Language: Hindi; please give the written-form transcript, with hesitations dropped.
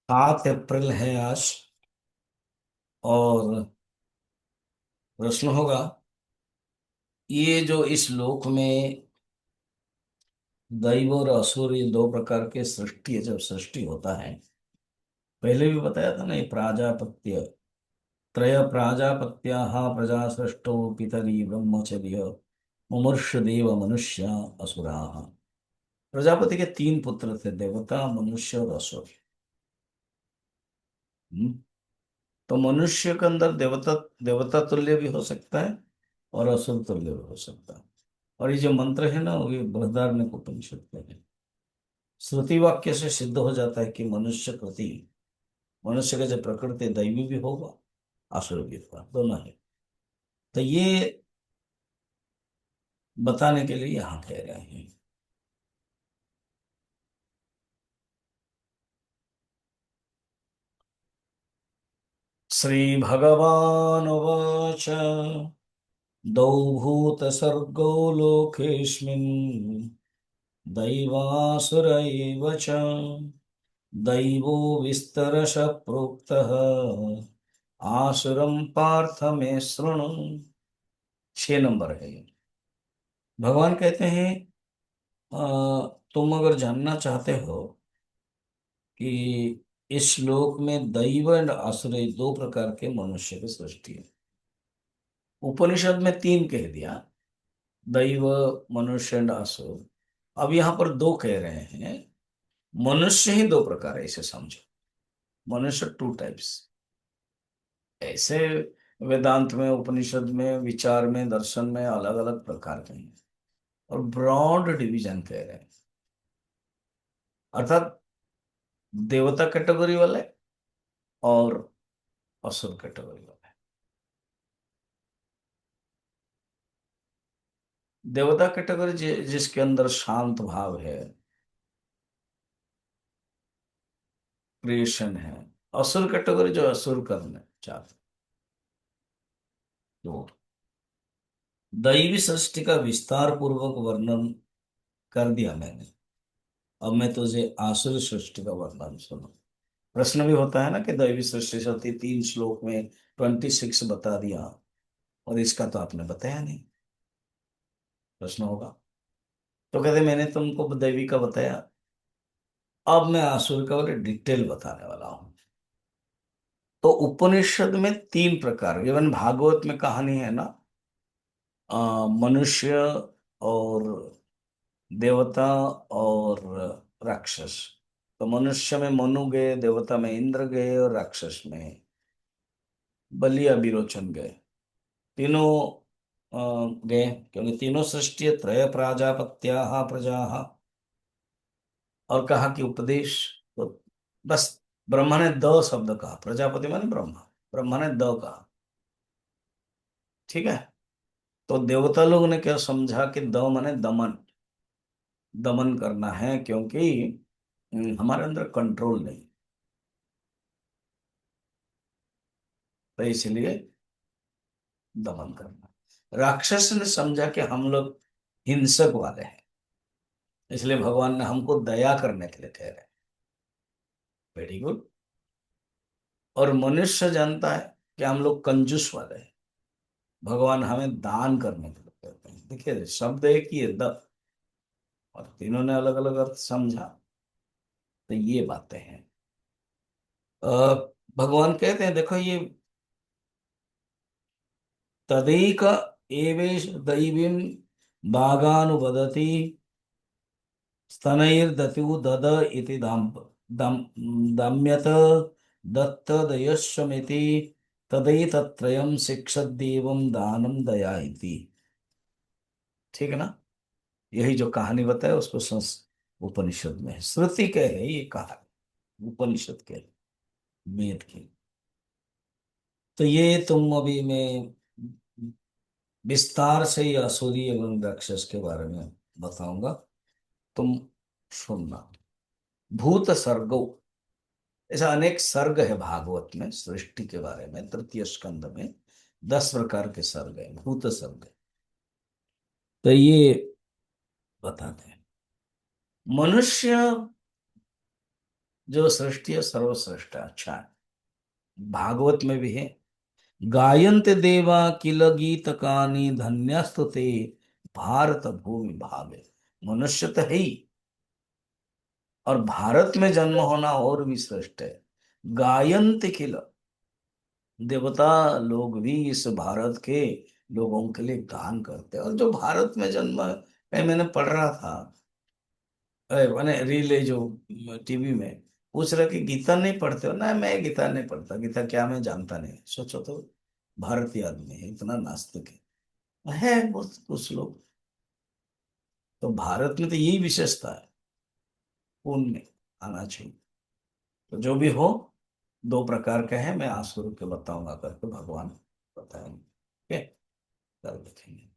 7 अप्रैल है आज। और प्रश्न होगा, ये जो इस लोक में दैव और असुर, ये दो प्रकार के सृष्टि है। जब सृष्टि होता है, पहले भी बताया था ना, ये प्राजापत्य त्रय प्राजापत्याः प्रजा सृष्टो पितरी ब्रह्मचर्य मुमुर्ष देव मनुष्य असुराः। प्रजापति के 3 पुत्र थे, देवता, मनुष्य और असुर। हम्म? तो मनुष्य के अंदर देवता देवता तुल्य भी हो सकता है और असुर तुल्य भी हो सकता है। और ये जो मंत्र है ना, वो ये बृहदारण्यक उपनिषद के है। श्रुति वाक्य से सिद्ध हो जाता है कि मनुष्य का जो प्रकृति दैवी भी होगा, आसुर भी होगा, दोनों है। तो ये बताने के लिए यहाँ कह रहे हैं। श्री भगवान उवाच, द्वौ भूत सर्गो लोकेऽस्मिन् दैवासुर एव च। दैवो विस्तरश प्रोक्तः आसुरं पार्थ मे शृणु। 6 नंबर है ये। भगवान कहते हैं, तुम अगर जानना चाहते हो कि इस श्लोक में दैव एंड असुर, ये दो प्रकार के मनुष्य की सृष्टि है। उपनिषद में 3 कह दिया, दैव, मनुष्य एंड असुर। अब यहाँ पर 2 कह रहे हैं। मनुष्य ही 2 प्रकार है, इसे समझो। मनुष्य 2 टाइप्स ऐसे। वेदांत में, उपनिषद में, विचार में, दर्शन में अलग अलग प्रकार के हैं। और ब्रॉड डिवीजन कह रहे हैं। अर्थात देवता कैटेगरी वाले और असुर कैटेगरी वाले। देवता कैटेगरी जिसके अंदर शांत भाव है, क्रिएशन है। असुर कैटेगरी जो असुर करना चाहते। तो दैवी सृष्टि का विस्तार पूर्वक वर्णन कर दिया मैंने। अब मैं तुझे आसुर सृष्टि का वर्णन सुनो। प्रश्न भी होता है ना कि दैवी सृष्टि से होती, 3 श्लोक में 26 बता दिया, और इसका तो आपने बताया नहीं। प्रश्न होगा। तो कहते मैंने तुमको दैवी का बताया, अब मैं आसुर का और डिटेल बताने वाला हूं। तो उपनिषद में 3 प्रकार, इवन भागवत में कहानी है ना, मनुष्य और देवता और राक्षस। तो मनुष्य में मनु गए, देवता में इंद्र गए, और राक्षस में बलिया विरोचन गए। तीनों गए, क्योंकि तीनों सृष्टि त्रय प्राजापत्या प्रजा। और कहा कि उपदेश, तो बस ब्रह्मा ने द शब्द कहा, प्रजापति माने ब्रह्मा, ब्रह्मा ने द कहा। ठीक है। तो देवता लोग ने क्या समझा कि द माने दमन, दमन करना है, क्योंकि हमारे अंदर कंट्रोल नहीं। तो इसलिए दमन करना। राक्षस ने समझा कि हम लोग हिंसक वाले हैं, इसलिए भगवान ने हमको दया करने के लिए कह रहे हैं। Very good. और मनुष्य जानता है कि हम लोग कंजूस वाले हैं, भगवान हमें दान करने के लिए कहते हैं। देखिए, शब्द एक ही है, द, और तीनों ने अलग अलग अर्थ समझा। तो ये बातें हैं। अ, भगवान कहते हैं, देखो ये तदेक एवेश दैवीं भागानुवदति स्तनैर्दतिउ दद इति दम दम्यत दत्तदयस्वमिति तदैतत्त्रयं शिक्षद्देवं दानं दया इति। ठीक है ना। यही जो कहानी बताए उसको उपनिषद में है। श्रुति के है ये कहानी, उपनिषद के, वेद की। तो ये तुम अभी मैं विस्तार से ही असुरी एवं राक्षस के बारे में बताऊंगा, तुम सुनना। भूत सर्गो, ऐसा अनेक सर्ग है भागवत में सृष्टि के बारे में। तृतीय स्कंद में 10 प्रकार के सर्ग है, भूत सर्ग। तो ये बताते हैं। मनुष्य जो सृष्टि है सर्वश्रेष्ठ है, अच्छा है। भागवत में भी है, गायन्ते देवा किल गीतकानि धन्यस्तुते भारत भूमि भागे। मनुष्य तो है ही, और भारत में जन्म होना और भी श्रेष्ठ है। गायन्ते किल, देवता लोग भी इस भारत के लोगों के लिए गान करते हैं। और जो भारत में जन्म है, मैंने पढ़ रहा था, मैंने रील है जो टीवी में, पूछ रहा कि गीता नहीं पढ़ते हो ना। मैं गीता नहीं पढ़ता, गीता क्या मैं जानता नहीं। सोचो तो, भारतीय आदमी है, इतना नास्तिक है बहुत कुछ लोग। तो भारत में तो यही विशेषता है, पुण्य आना चाहिए। तो जो भी हो, दो प्रकार के हैं, मैं आंसू के बताऊंगा करके भगवान बताएंगे। ठीक है, कर देखेंगे।